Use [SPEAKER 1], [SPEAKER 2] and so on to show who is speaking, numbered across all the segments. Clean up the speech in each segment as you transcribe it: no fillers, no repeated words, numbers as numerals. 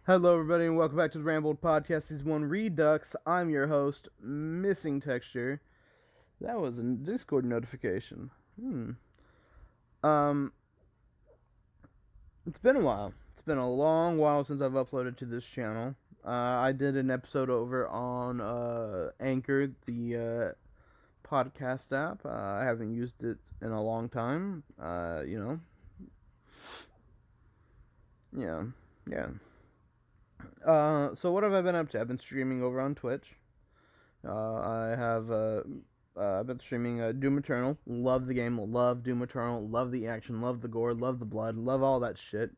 [SPEAKER 1] Hello, everybody, and welcome back to the Rambled podcast, Season 1 Redux. I'm your host, Missing Texture. That was a Discord notification. Um, it's been a while. It's been a long while since I've uploaded to this channel. I did an episode over on Anchor, the podcast app. I haven't used it in a long time. Yeah. So what have I been up to? I've been streaming over on Twitch. I've been streaming Doom Eternal. Love the game. Love Doom Eternal. Love the action. Love the gore. Love the blood. Love all that shit.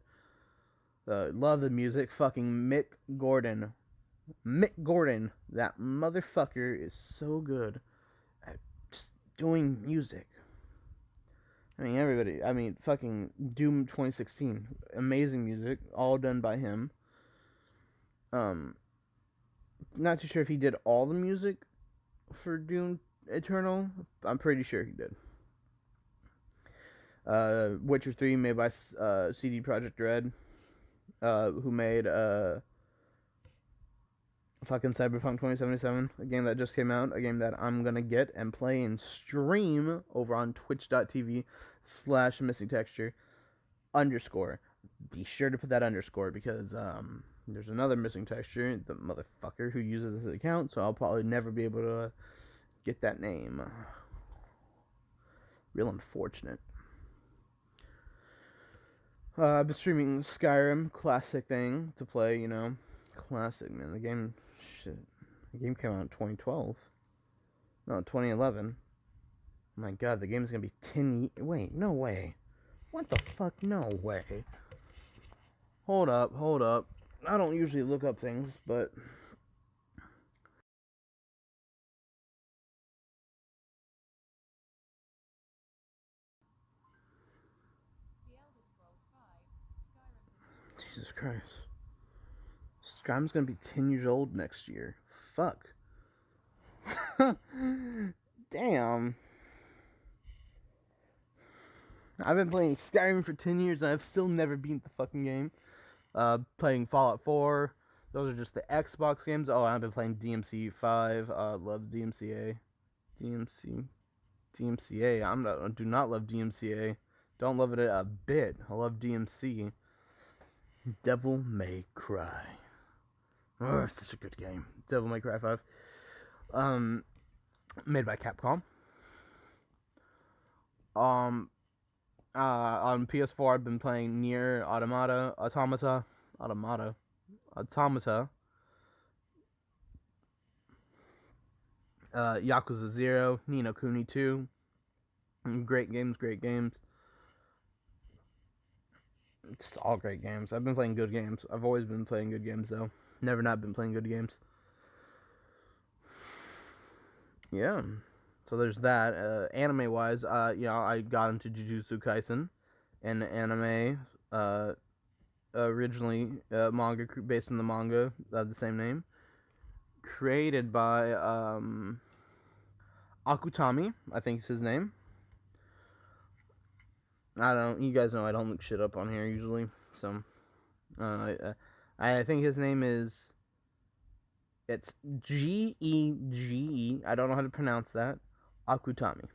[SPEAKER 1] Love the music. Fucking Mick Gordon. Mick Gordon. That motherfucker is so good at just doing music. Fucking Doom 2016. Amazing music. All done by him. Not too sure if he did all the music for Doom Eternal. I'm pretty sure he did. Witcher 3 made by CD Projekt Red, who made fucking Cyberpunk 2077, a game that just came out, a game that I'm gonna get and play and stream over on twitch.tv/missingtexture _. Be sure to put that underscore because there's another Missing Texture, the motherfucker who uses this account, so I'll probably never be able to get that name. Real unfortunate. I've been streaming Skyrim, classic thing to play, Classic, man. The game came out in 2012. No, 2011. Oh my god, the game's gonna be 10 years. Wait, no way. What the fuck? No way. Hold up. I don't usually look up things, but Jesus Christ. Skyrim's gonna be 10 years old next year. Fuck. Damn. I've been playing Skyrim for 10 years and I've still never beat the fucking game. Playing Fallout 4. Those are just the Xbox games. Oh, I've been playing DMC 5. Love DMCA. DMCA. I do not love DMCA. Don't love it a bit. I love DMC. Devil May Cry. Oh, such a good game. Devil May Cry 5. Made by Capcom. On PS4, I've been playing Nier Automata. Yakuza 0, Ni no Kuni 2. Great games. It's all great games. I've been playing good games. I've always been playing good games, though. Never not been playing good games. Yeah. So there's that. Anime-wise, I got into Jujutsu Kaisen, an anime, originally manga based on the manga of the same name, created by Akutami, I think is his name. You guys know I don't look shit up on here usually, so I think his name is, it's Gege. I don't know how to pronounce that. Akutami.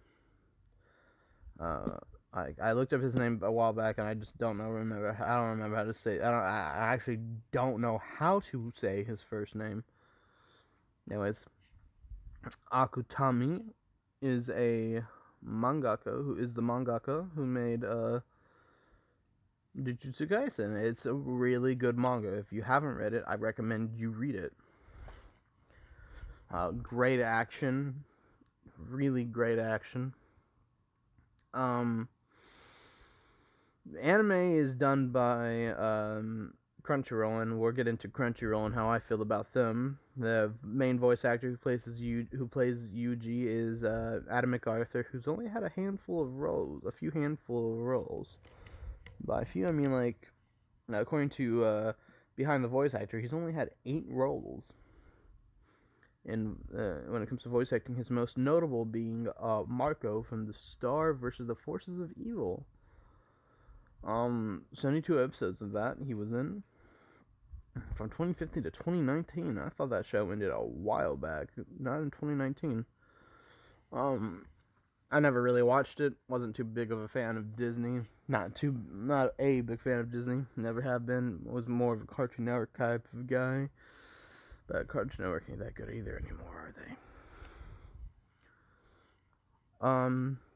[SPEAKER 1] I looked up his name a while back and I just don't remember. I don't remember how to say. I actually don't know how to say his first name. Anyways, Akutami is a mangaka who made Jujutsu Kaisen. It's a really good manga. If you haven't read it, I recommend you read it. Great action, really great action. Anime is done by Crunchyroll, and we'll get into Crunchyroll and how I feel about them. The main voice actor who plays Yuji is Adam MacArthur, who's only had a few handful of roles. By a few, I mean like, according to Behind the Voice Actor, he's only had 8 roles. And when it comes to voice acting, his most notable being Marco from the Star versus the Forces of Evil. 72 episodes of that he was in. from 2015 to 2019. I thought that show ended a while back, not in 2019. I never really watched it. Wasn't too big of a fan of Disney. Not a big fan of Disney. Never have been. Was more of a Cartoon Network type of guy. But Cartoon Network ain't that good either anymore, are they?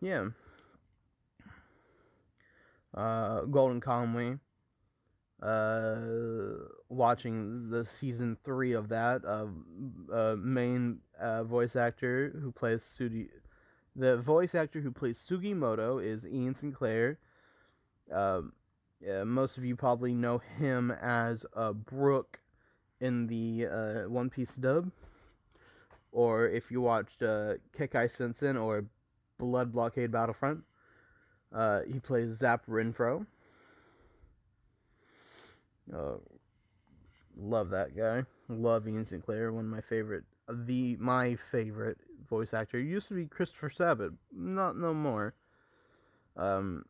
[SPEAKER 1] Yeah. Golden Conway. Watching the season 3 of that. Main voice actor who plays the voice actor who plays Sugimoto is Ian Sinclair. Most of you probably know him as Brook in the One Piece dub, or if you watched Kekai Sensen or Blood Blockade Battlefront, he plays Zap Renfro. Love that guy. Love Ian Sinclair. One of my favorite. My favorite voice actor. It used to be Christopher Sabat. Not no more. Don't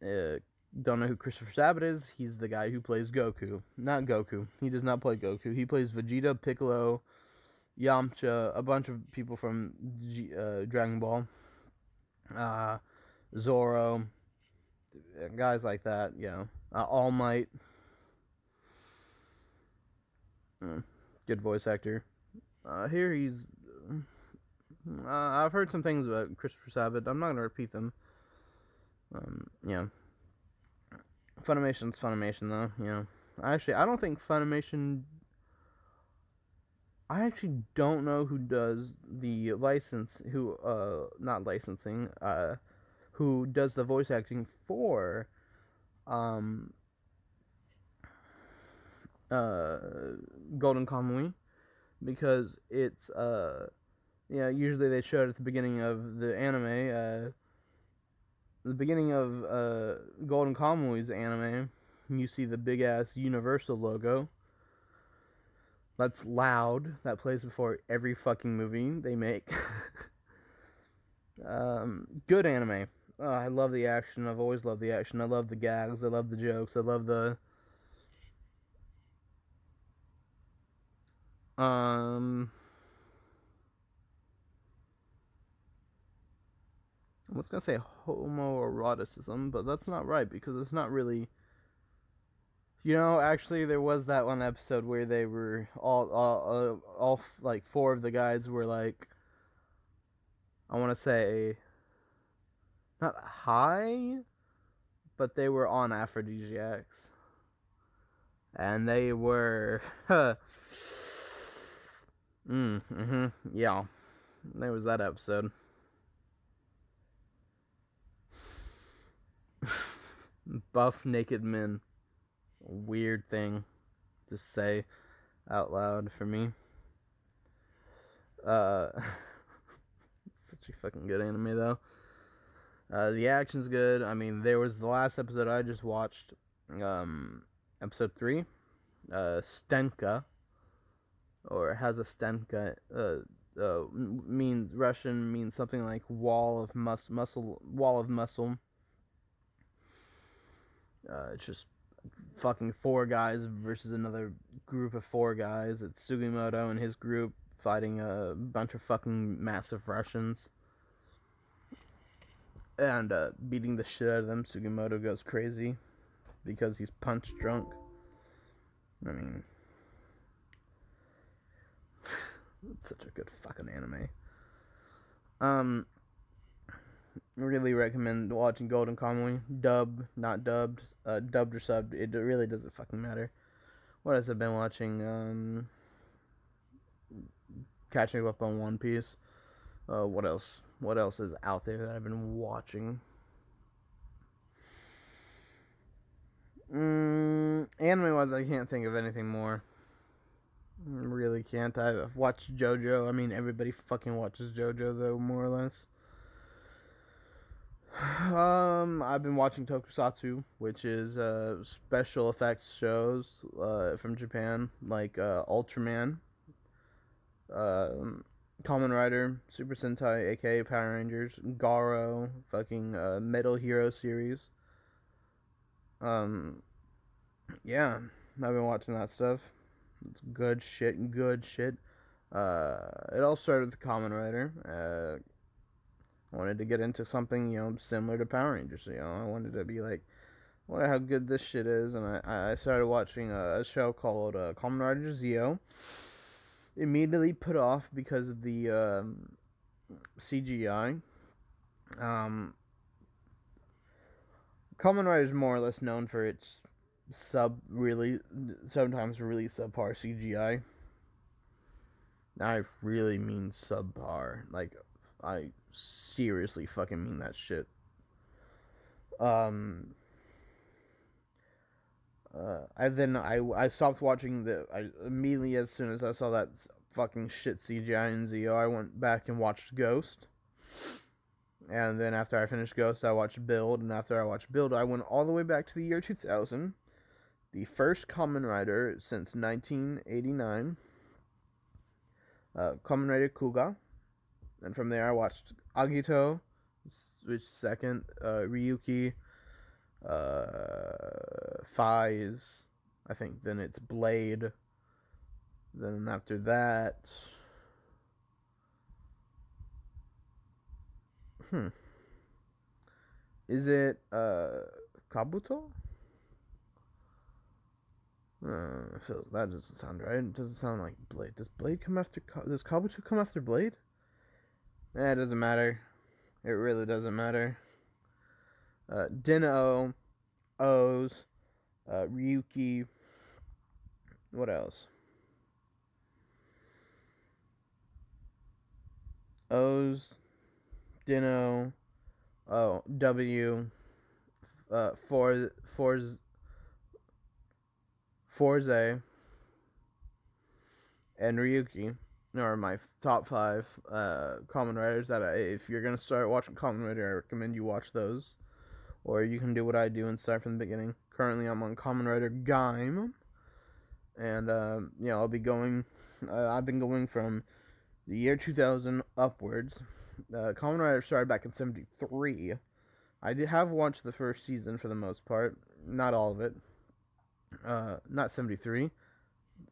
[SPEAKER 1] know who Christopher Sabat is. He's the guy who plays Goku. Not Goku. He does not play Goku. He plays Vegeta, Piccolo, Yamcha, a bunch of people from Dragon Ball. Zoro. Guys like that, yeah. All Might. Good voice actor. Here he's... I've heard some things about Christopher Sabat. I'm not going to repeat them. Yeah. Funimation's Funimation, though. Yeah. I don't think Funimation... I actually don't know who does the not licensing, who does the voice acting for, Golden Kamuy, because it's, usually they show it at the beginning of the anime, the beginning of, Golden Kamuy's anime, you see the big-ass Universal logo. That's loud. That plays before every fucking movie they make. Good anime. I love the action. I've always loved the action. I love the gags. I love the jokes. I love the... I was gonna say homoeroticism, but that's not right, because it's not really... actually, there was that one episode where they were all like 4 of the guys were like, I want to say, not high, but they were on aphrodisiacs, and they were, yeah, there was that episode. Buff naked men. Weird thing to say out loud for me. Such a fucking good anime, though. The action's good. I mean, there was the last episode I just watched, episode 3, Stenka, or has a Stenka, means Russian, means something like wall of muscle. It's just fucking 4 guys versus another group of 4 guys. It's Sugimoto and his group fighting a bunch of fucking massive Russians. And beating the shit out of them. Sugimoto goes crazy because he's punch drunk. I mean, it's such a good fucking anime. Really recommend watching Golden Kamuy. Dub, not dubbed. Dubbed or subbed. It really doesn't fucking matter. What else have I been watching? Catching up on One Piece. What else? What else is out there that I've been watching? Anime-wise, I can't think of anything more. Really can't. I've watched JoJo. I mean, everybody fucking watches JoJo, though, more or less. I've been watching Tokusatsu, which is special effects shows from Japan, like Ultraman, Kamen Rider, Super Sentai, aka Power Rangers, Garo, fucking Metal Hero series. Yeah, I've been watching that stuff. It's good shit, good shit. It all started with the Kamen Rider. I wanted to get into something, similar to Power Rangers. I wanted to be like, wonder how good this shit is, and I started watching a show called Kamen Rider Zeo. Immediately put off because of the CGI. Kamen Rider is more or less known for its sometimes really subpar CGI. I really mean subpar. Like, I seriously fucking mean that shit. I stopped watching immediately as soon as I saw that fucking shit CGI in Zeo. I went back and watched Ghost. And then after I finished Ghost, I watched Build. And after I watched Build, I went all the way back to the year 2000. The first Kamen Rider since 1989. Kamen Rider Kuga. And from there I watched Agito, which second, Ryuki, Fies, I think then it's Blade. Then after that, is it Kabuto? That doesn't sound right. It doesn't sound like Blade. Does Blade come after? Does Kabuto come after Blade? It doesn't matter. It really doesn't matter. Den-O, O's, Ryuki. What else? O's, Den-O, W, Forze, and Ryuki are my top 5 Kamen Riders that if you're going to start watching Kamen Rider, I recommend you watch those. Or you can do what I do and start from the beginning. Currently, I'm on Kamen Rider Gaim. And, I'll be going... I've been going from the year 2000 upwards. Kamen Rider started back in 73. I did have watched the first season for the most part. Not all of it. Not 73.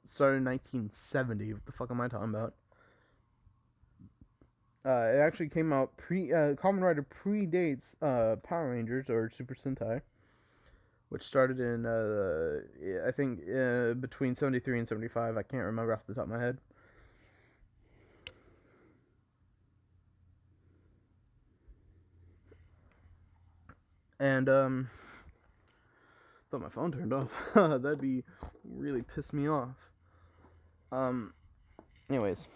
[SPEAKER 1] Started in 1970. What the fuck am I talking about? It actually came out Kamen Rider predates Power Rangers or Super Sentai, which started in I think between 73 and 75. I can't remember off the top of my head. And thought my phone turned off. That'd be really piss me off. Anyways.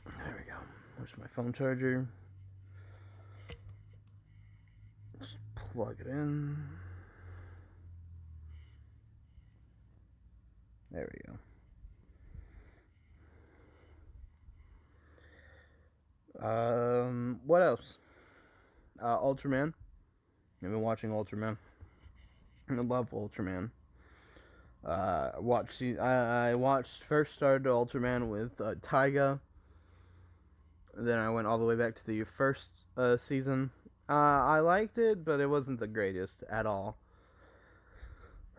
[SPEAKER 1] There we go. There's my phone charger. Just plug it in. There we go. What else? Ultraman. I've been watching Ultraman. I love Ultraman. I started Ultraman with Taiga. Then I went all the way back to the first season. I liked it, but it wasn't the greatest at all.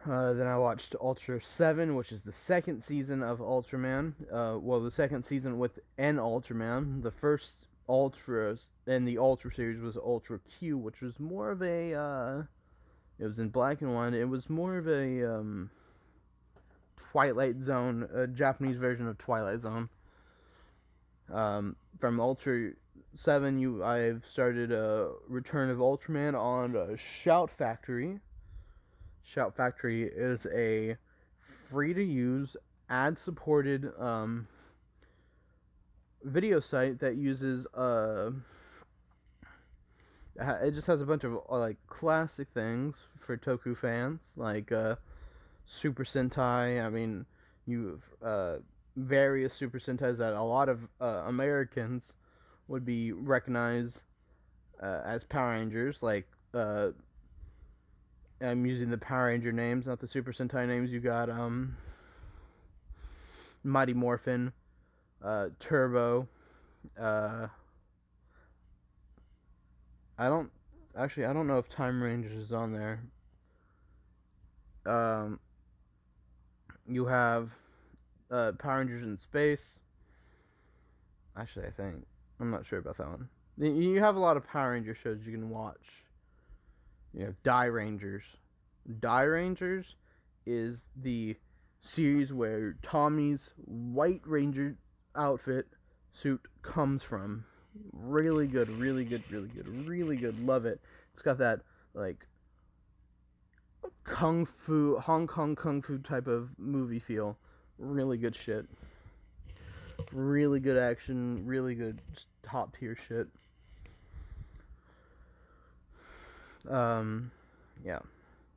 [SPEAKER 1] Then I watched Ultra 7, which is the second season of Ultraman. The second season with an Ultraman. The first Ultras in the Ultra series was Ultra Q, which was more of a... it was in black and white. It was more of a Twilight Zone, a Japanese version of Twilight Zone. From Ultra 7, I've started Return of Ultraman on Shout Factory. Shout Factory is a free-to-use, ad-supported video site that uses it just has a bunch of like classic things for Toku fans, like Super Sentai. I mean, various Super Sentais that a lot of Americans would be recognized as Power Rangers. Like, I'm using the Power Ranger names, not the Super Sentai names. You got Mighty Morphin, Turbo. I Actually, I don't know if Time Rangers is on there. Um, you have Power Rangers in Space. Actually, I think I'm not sure about that one. You have a lot of Power Ranger shows you can watch. You know, Die Rangers. Die Rangers is the series where Tommy's White Ranger outfit suit comes from. Really good, really good, really good, really good. Love it. It's got that like kung fu, Hong Kong kung fu type of movie feel. Really good shit. Really good action. Really good top tier shit. Yeah.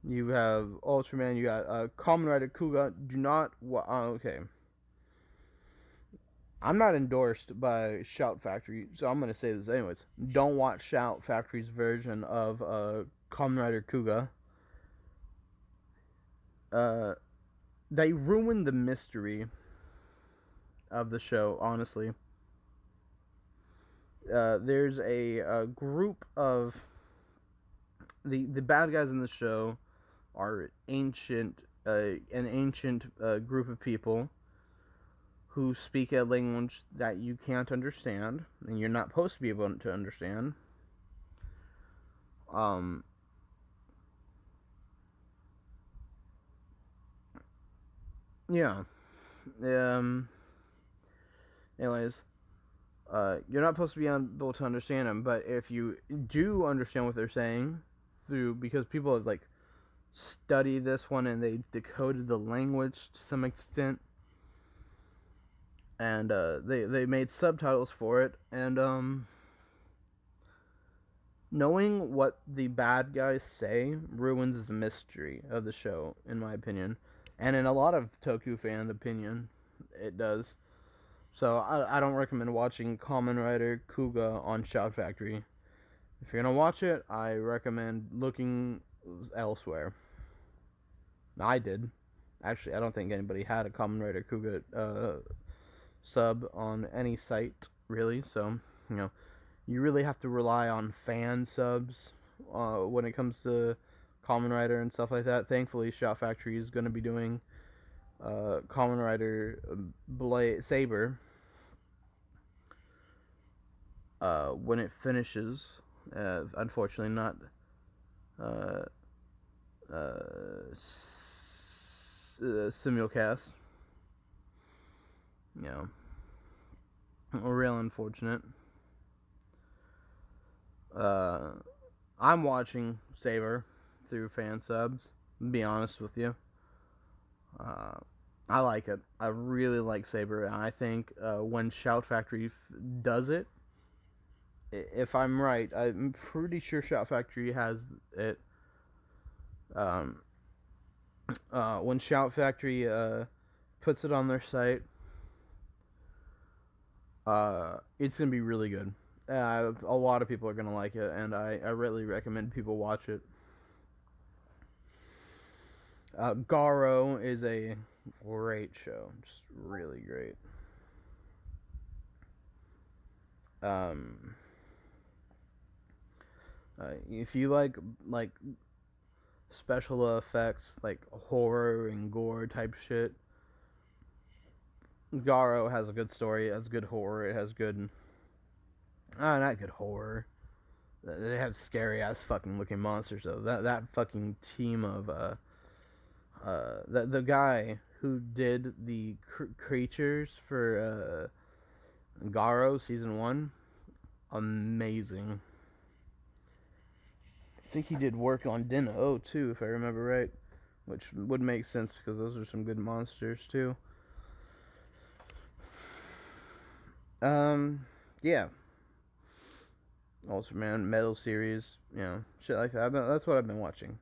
[SPEAKER 1] You have Ultraman. You got Kamen Rider Kuga. Do not. Okay. I'm not endorsed by Shout Factory, so I'm gonna say this anyways. Don't watch Shout Factory's version of Kamen Rider Kuga. They ruined the mystery of the show. Honestly, there's a group of the bad guys in the show are an ancient group of people who speak a language that you can't understand and you're not supposed to be able to understand. Yeah. Anyways, you're not supposed to be able to understand them, but if you do understand what they're saying because people have like studied this one and they decoded the language to some extent, and they made subtitles for it, and knowing what the bad guys say ruins the mystery of the show, in my opinion, and in a lot of Toku fan opinion, it does. So I don't recommend watching Kamen Rider Kuga on Shout Factory. If you're gonna watch it, I recommend looking elsewhere. I did. Actually, I don't think anybody had a Kamen Rider Kuga sub on any site, really. So, you really have to rely on fan subs when it comes to Kamen Rider and stuff like that. Thankfully, Shout Factory is going to be doing Kamen Rider Saber when it finishes. Unfortunately, not simulcast. Real unfortunate. I'm watching Saber through fan subs. To be honest with you, I like it. I really like Saber, and I think when Shout Factory does it, if I'm right, I'm pretty sure Shout Factory has it. When Shout Factory puts it on their site, it's gonna be really good. A lot of people are gonna like it, and I really recommend people watch it. Garo is a great show, just really great. If you like special effects, like horror and gore type shit, Garo has a good story. It has good horror. It has good, not good horror. It has scary ass fucking looking monsters though. That fucking team of the guy who did the creatures for Garo season 1, amazing. I think he did work on Den-O too, if I remember right, which would make sense because those are some good monsters too. Yeah. Ultraman Metal series, shit like that. That's what I've been watching.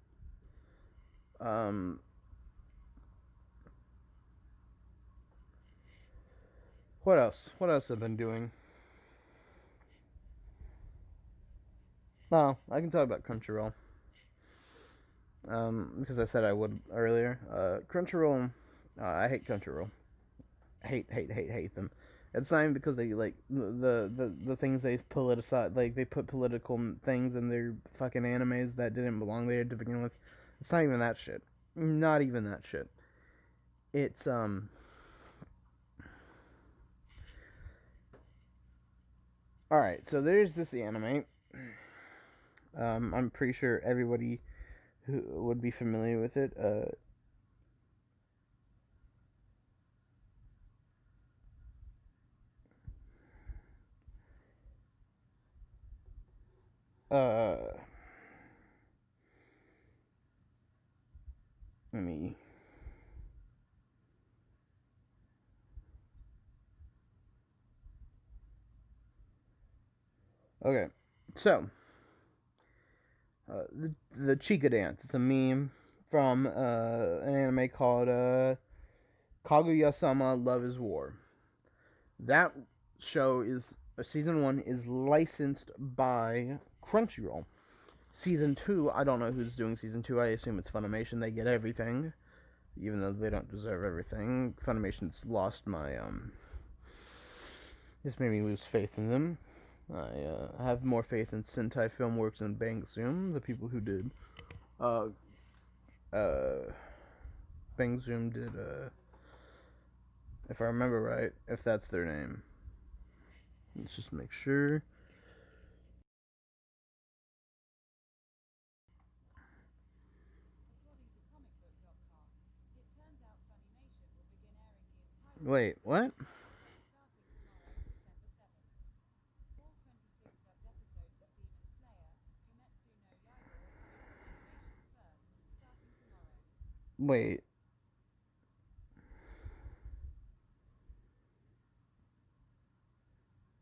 [SPEAKER 1] What else? What else have I been doing? No, I can talk about Crunchyroll. Because I said I would earlier. Crunchyroll, I hate Crunchyroll. Hate them. It's not even because they like the things they politicized, like they put political things in their fucking animes that didn't belong there to begin with. It's not even that shit. Not even that shit. It's All right, so there's this anime. I'm pretty sure everybody who would be familiar with it. Uh, Let me. Okay, so the Chica dance. It's a meme from an anime called Kaguya-sama: Love Is War. That show is season 1 is licensed by Crunchyroll. Season 2, I don't know who's doing season 2. I assume it's Funimation. They get everything, even though they don't deserve everything. Funimation's lost my This made me lose faith in them. I have more faith in Sentai Filmworks and Bang Zoom, the people who did. Uh, Bang Zoom did. If I remember right, if that's their name. Let's just make sure. Wait, what? Wait.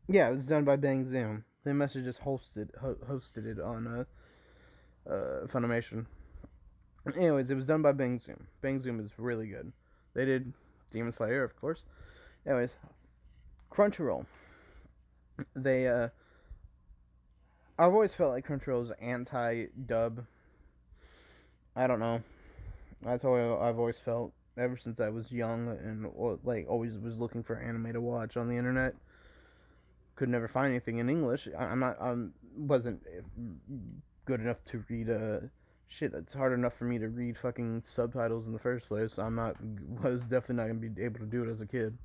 [SPEAKER 1] Yeah, it was done by Bang Zoom. They must have just hosted it on Funimation. Anyways, it was done by Bang Zoom. Bang Zoom is really good. They did Demon Slayer, of course. Anyways, Crunchyroll. They I've always felt like Crunchyroll's anti-dub. I don't know. That's how I've always felt ever since I was young and like always was looking for anime to watch on the internet. Could never find anything in English. I'm not. Wasn't good enough to read shit. It's hard enough for me to read fucking subtitles in the first place. I'm not. Was definitely not gonna be able to do it as a kid.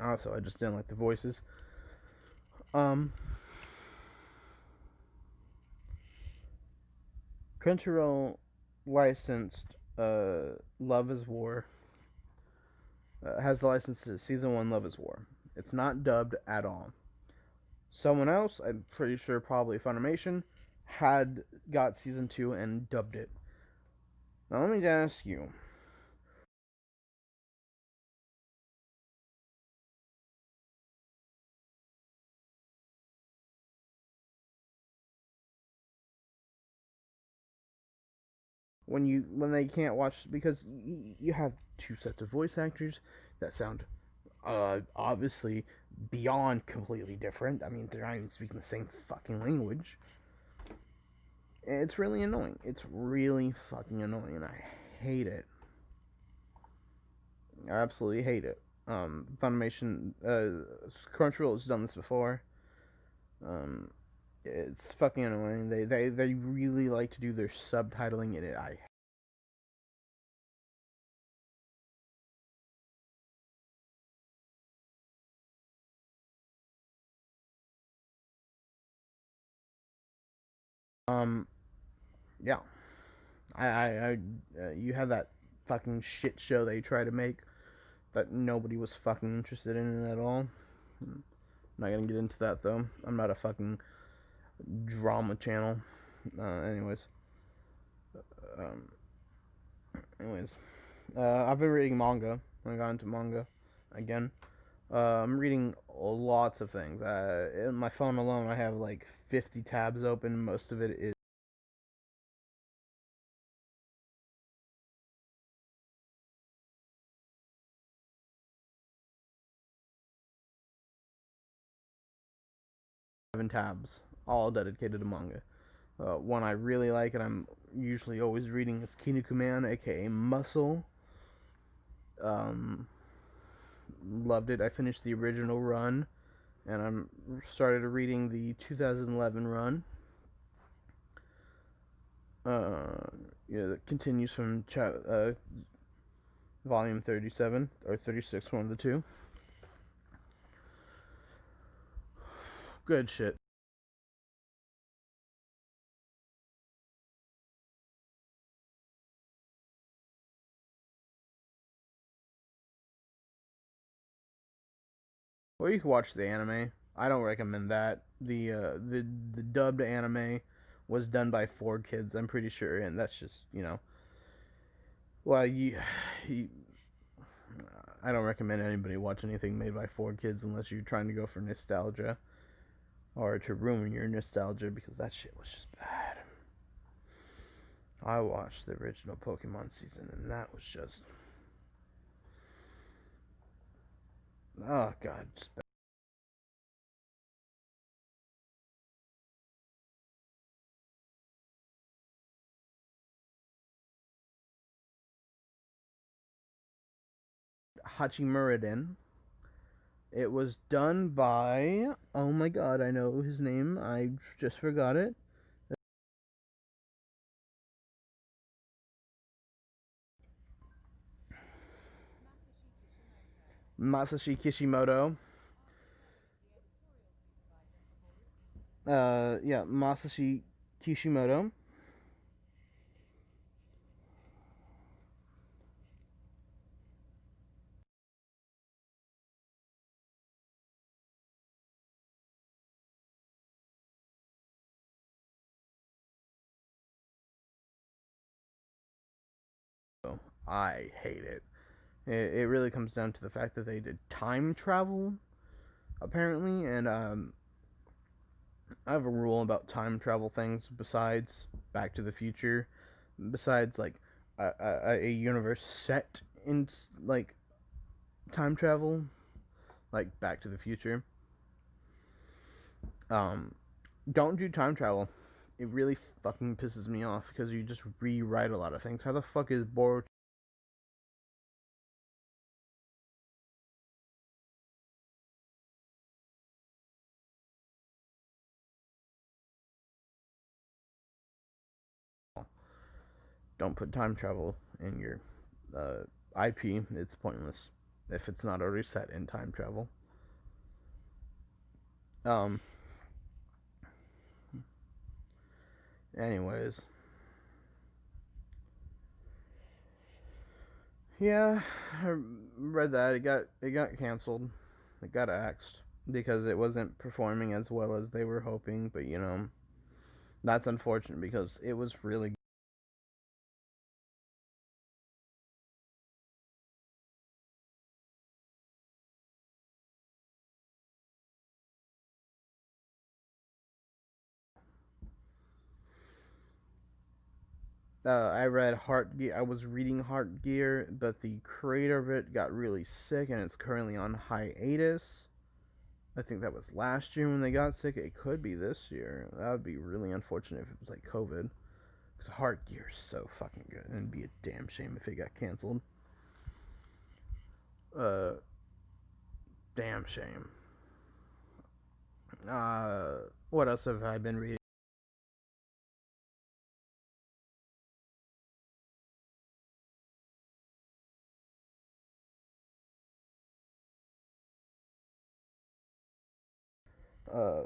[SPEAKER 1] Also, I just didn't like the voices. Um, Crunchyroll licensed Love Is War. Has the license to season 1 Love Is War. It's not dubbed at all. Someone else, I'm pretty sure probably Funimation, had got season 2 and dubbed it. Now let me ask you. When they can't watch, because you have two sets of voice actors that sound obviously beyond completely different. I mean, they're not even speaking the same fucking language. It's really annoying. It's really fucking annoying, and I hate it. I absolutely hate it. Funimation, Crunchyroll has done this before. Um, it's fucking annoying. They really like to do their subtitling in it. I um yeah. You have that fucking shit show they try to make that nobody was fucking interested in at all. I'm not gonna get into that though. I'm not a fucking drama channel. Anyways, um, anyways, I've been reading manga. I got into manga again. I'm reading lots of things. In my phone alone, I have like 50 tabs open. Most of it is seven tabs, all dedicated to manga. One I really like and I'm usually always reading is Kinnikuman, aka Muscle. Um, loved it. I finished the original run, and I'm started reading the 2011 run. Uh, yeah, that continues from volume 37 or 36, one of the two. Good shit. Or you can watch the anime. I don't recommend that. The dubbed anime was done by 4Kids, I'm pretty sure, and that's just, well, you I don't recommend anybody watch anything made by 4Kids unless you're trying to go for nostalgia or to ruin your nostalgia, because that shit was just bad. I watched the original Pokemon season, and that was just, oh god, just bad. Hachimuraden. It was done by, oh my god, I know his name. I just forgot it. Masashi Kishimoto. Yeah, Masashi Kishimoto. I hate it. It really comes down to the fact that they did time travel, apparently, and I have a rule about time travel things besides Back to the Future, besides like a universe set in like time travel, like Back to the Future. Um, don't do time travel. It really fucking pisses me off because you just rewrite a lot of things. How the fuck is Boruto? Don't put time travel in your IP. It's pointless if it's not already set in time travel. Um. Anyways, yeah, I read that. It got canceled. It got axed because it wasn't performing as well as they were hoping. But that's unfortunate because it was really. I read Heart Gear. I was reading Heart Gear, but the creator of it got really sick and it's currently on hiatus. I think that was last year when they got sick. It could be this year. That would be really unfortunate if it was like COVID. Because Heart Gear is so fucking good, and it'd be a damn shame if it got canceled. Uh, Damn shame. What else have I been reading? Uh,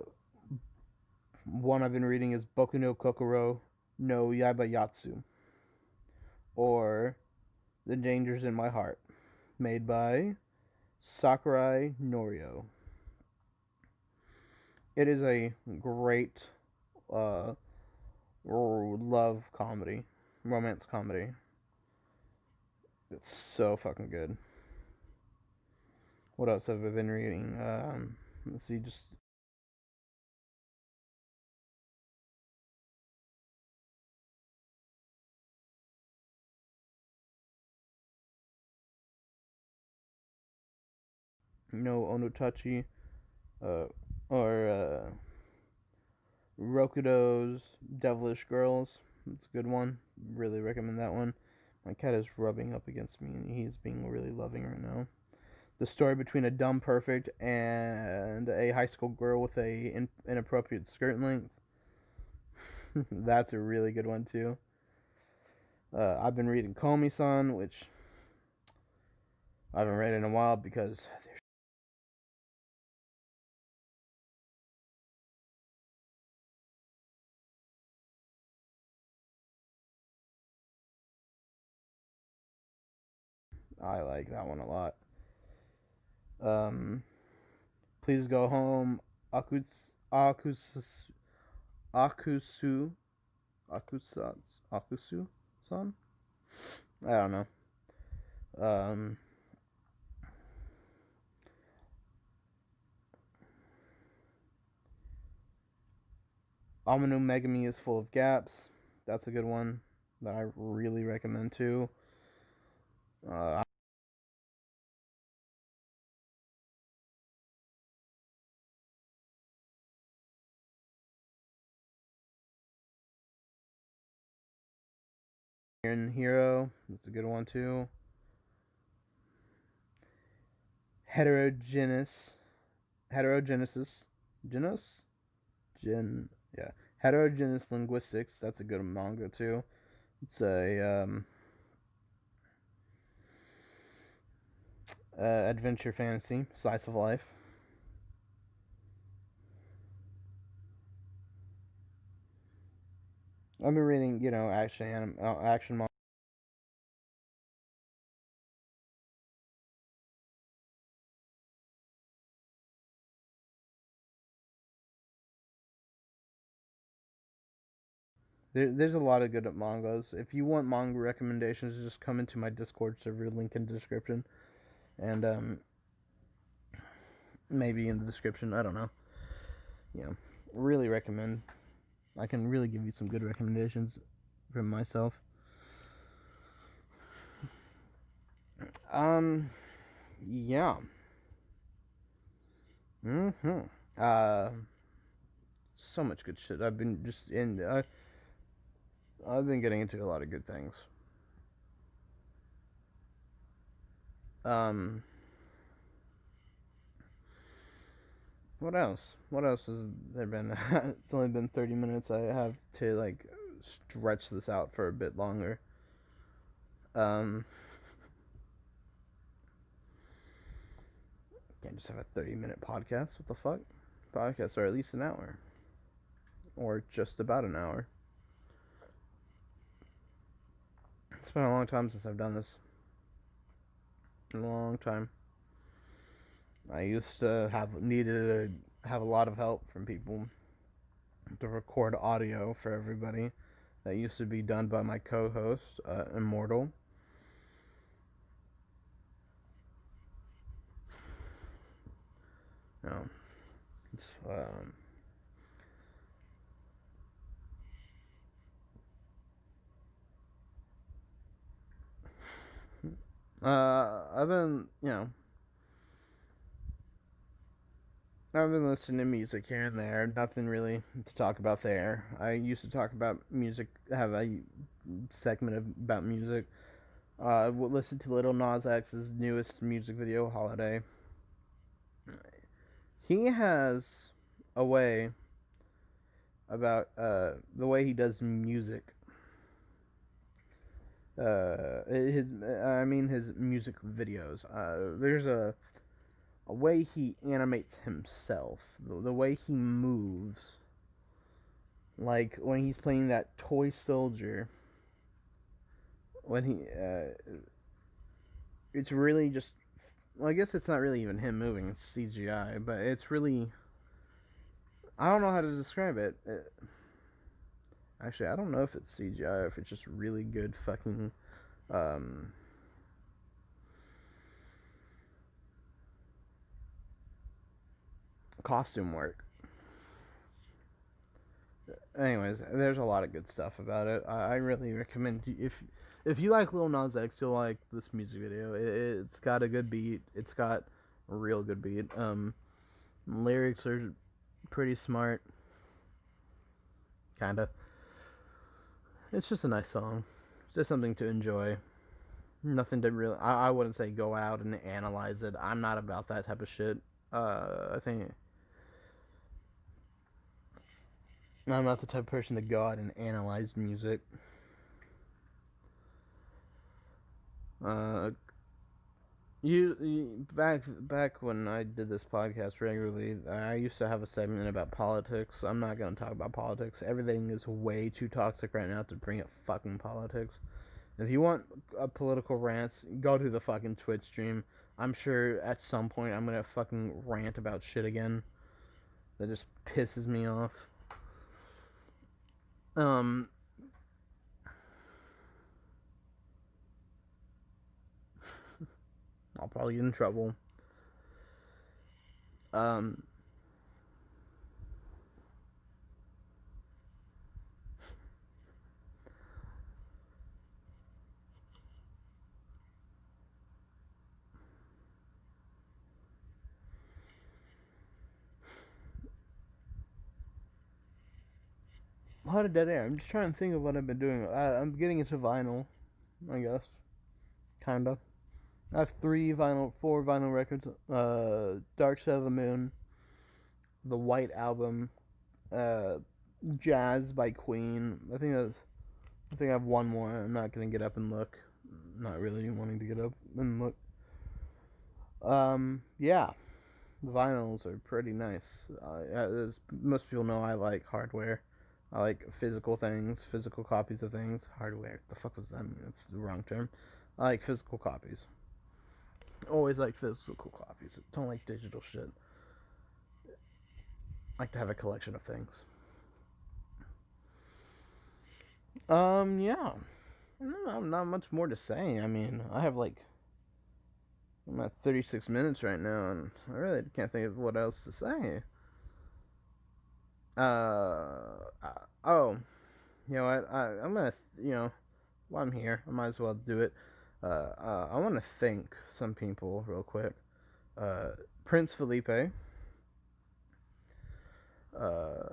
[SPEAKER 1] One I've been reading is Boku no Kokoro no Yabayatsu, or The Dangers in My Heart, made by Sakurai Norio. It is a great uh, love comedy, romance comedy. It's so fucking good. What else have I been reading? Let's see, just no Onotachi, uh, or Rokudo's Devilish Girls. It's a good one. Really recommend that one. My cat is rubbing up against me and he's being really loving right now. The story between a dumb perfect and a high school girl with a inappropriate skirt length. That's a really good one too. I've been reading Komi-san, which I haven't read in a while because I like that one a lot. Um, Please Go Home, Akusu, Akusu-san? I don't know. Um, Amanu Megami is full of gaps. That's a good one that I really recommend too. Uh, Iron Hero, that's a good one too. Heterogenesis, Genos, yeah, Heterogeneous Linguistics. That's a good manga too. It's a adventure fantasy, slice of life. I've been reading, action manga. There's a lot of good mangas. If you want manga recommendations, just come into my Discord server, link in the description, and maybe in the description. I don't know. Yeah, really recommend. I can really give you some good recommendations from myself. Yeah. Mm-hmm. Uh, so much good shit. I've been just in. I've been getting into a lot of good things. Um, what else? What else has there been? It's only been 30 minutes. I have to like stretch this out for a bit longer. Um, can't just have a 30-minute podcast. What the fuck? Podcasts are at least an hour, or just about an hour. It's been a long time since I've done this. A long time. I used to have a lot of help from people to record audio for everybody. That used to be done by my co-host, Immortal. No, it's I've been, I've been listening to music here and there. Nothing really to talk about there. I used to talk about music, have a segment about music. I would listen to Little Nas X's newest music video, Holiday. He has a way about the way he does music. His music videos. There's a way he animates himself, the way he moves. Like when he's playing that toy soldier, when it's really just. Well, I guess it's not really even him moving; it's CGI, but it's really. I don't know how to describe it. Actually, I don't know if it's CGI or if it's just really good fucking um, costume work. Anyways, there's a lot of good stuff about it. I really recommend if you like Lil Nas X, you'll like this music video. It's got a good beat. It's got a real good beat. Lyrics are pretty smart. Kinda. It's just a nice song. It's just something to enjoy. Nothing to really. I wouldn't say go out and analyze it. I'm not about that type of shit. I think I'm not the type of person to go out and analyze music. Uh, you back when I did this podcast regularly, I used to have a segment about politics. I'm not gonna talk about politics. Everything is way too toxic right now to bring up fucking politics. If you want a political rants, go to the fucking Twitch stream. I'm sure at some point I'm gonna fucking rant about shit again. That just pisses me off. Um, I'll probably get in trouble. Um, a lot of dead air. I'm just trying to think of what I've been doing. I'm getting into vinyl, I guess. Kinda. I have four vinyl records. Dark Side of the Moon, the White Album, uh, Jazz by Queen. I think I have one more. I'm not gonna get up and look. Not really wanting to get up and look. Yeah, the vinyls are pretty nice. As most people know, I like hardware. I like physical things, physical copies of things. Hardware. The fuck was that mean? That's the wrong term. I like physical copies. Always like physical copies. Don't like digital shit. Like to have a collection of things. Yeah. No, not much more to say. I mean, I'm at 36 minutes right now, and I really can't think of what else to say. Oh, you know what? I'm gonna, while I'm here, I might as well do it. I want to thank some people real quick. Uh, Prince Felipe, uh,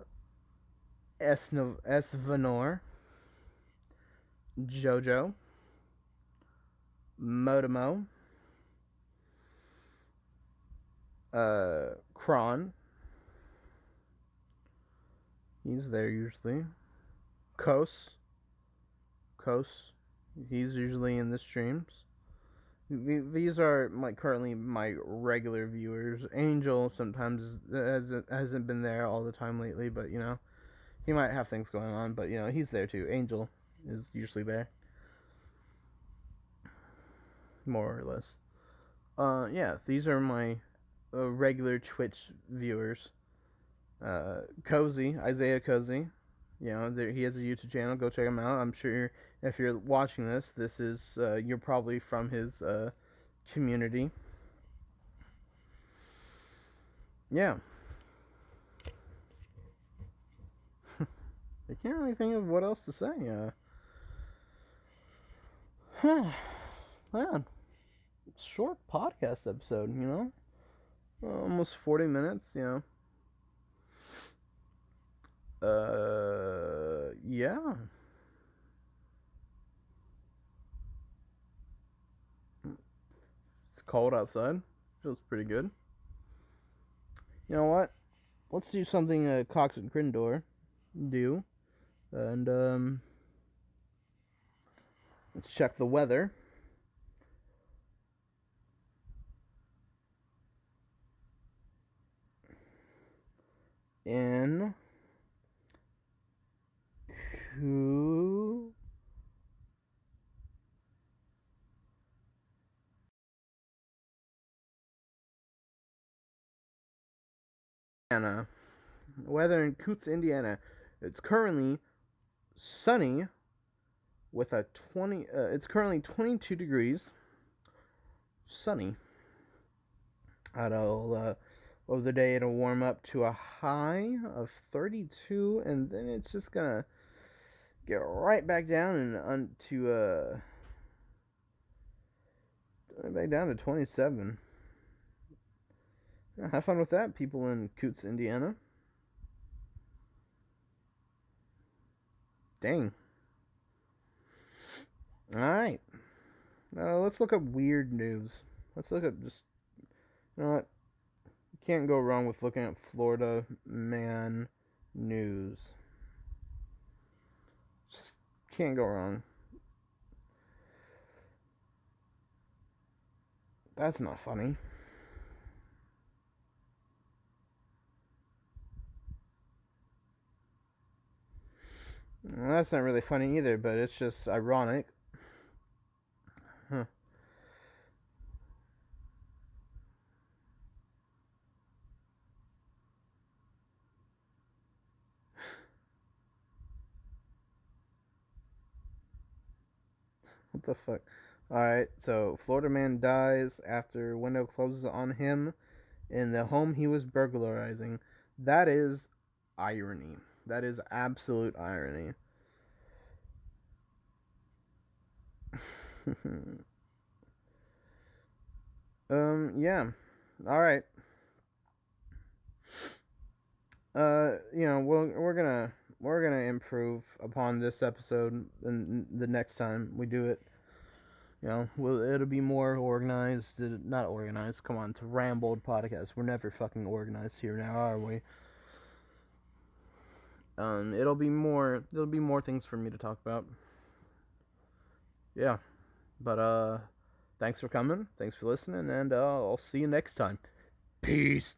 [SPEAKER 1] S. Venor, Jojo, Motomo, Kron. He's there usually. Kos. Kos. He's usually in the streams. These are currently my regular viewers. Angel sometimes hasn't been there all the time lately, but he might have things going on, but he's there too. Angel is usually there, more or less. Yeah, these are my regular Twitch viewers. Cozy, Isaiah Cozy. He has a YouTube channel. Go check him out. I'm sure if you're watching this, you're probably from his community. Yeah. I can't really think of what else to say. Man, short podcast episode. Almost 40 minutes. Yeah. It's cold outside. Feels pretty good. You know what? Let's do something Cox and Crindor do. And, let's check the weather. In to Indiana. Weather in Coots, Indiana. It's currently sunny with a 20. It's currently 22 degrees. Sunny. Over the day it'll warm up to a high of 32, and then it's just gonna get right back down and back down to 27. Yeah, have fun with that, people in Coots, Indiana. Dang. Alright. Let's look up weird news. Let's look up just. You know what? You can't go wrong with looking at Florida man news. Just can't go wrong. That's not funny. Well, that's not really funny either, but it's just ironic. Huh. What the fuck? Alright, so Florida man dies after window closes on him in the home he was burglarizing. That is irony. That is absolute irony. Yeah. Alright. We're gonna improve upon this episode and the next time we do it. It'll be more organized. Not organized. Come on, it's a Rambled podcast. We're never fucking organized here now, are we? It'll be more. There'll be more things for me to talk about. Yeah, but thanks for coming. Thanks for listening, and I'll see you next time. Peace.